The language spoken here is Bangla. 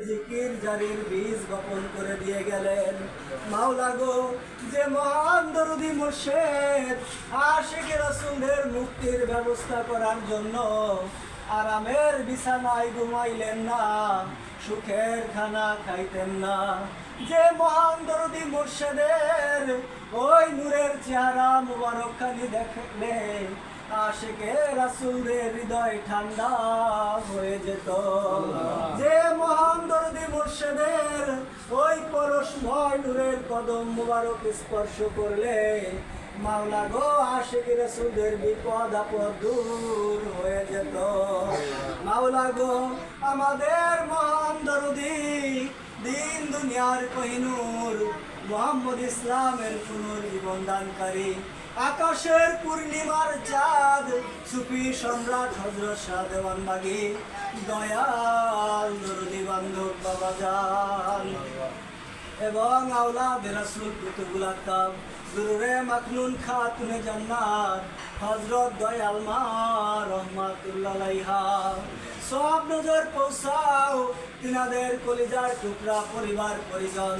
জিকির জারির বীজ বপন করে দিয়ে গেলেন। মাওলা গো, যে মহান দরদি মুর্শিদ আশিক রাসূলের মুক্তির ব্যবস্থা করার জন্য আরামের বিছানায় ঘুমাইলেন না, সুখের খানা খাইতেন না, যে মহান দরদি মুর্শিদের ওই নূরের চেহারা মুবারকখানি দেখলে আশিকে রাসূলের হৃদয় ঠান্ডা হয়ে যেত। যে মহান দরদি মুর্শিদের ওই পরশময় নূরের কদম মুবারক স্পর্শ করলে মাওলা গো, আশিক রাসূলের বিপদ আপদ দূর হয়ে যেত। মাওলা গো, আমাদের মহান দরদি দিন দুনিয়ার কোহিনূর মুহাম্মদ ইসলামের পুনর্জীবন দানকারী, আকাশের পূর্ণিমার চাঁদ সুফি সম্রাট হযরত শাহ দেওয়ানবাগী দয়াল দরদি বান্ধব বাবাজান এবং আওলাদে রাসূল কুতুবুল আকতাব দুরুরে মাকনুন খাতুনে জান্নাত হযরত দয়াল মা রহমাতুল্লাহ আলাইহা সব নজর পৌঁছাও তিনাদের কলিজার টুকরা পরিবার পরিজন।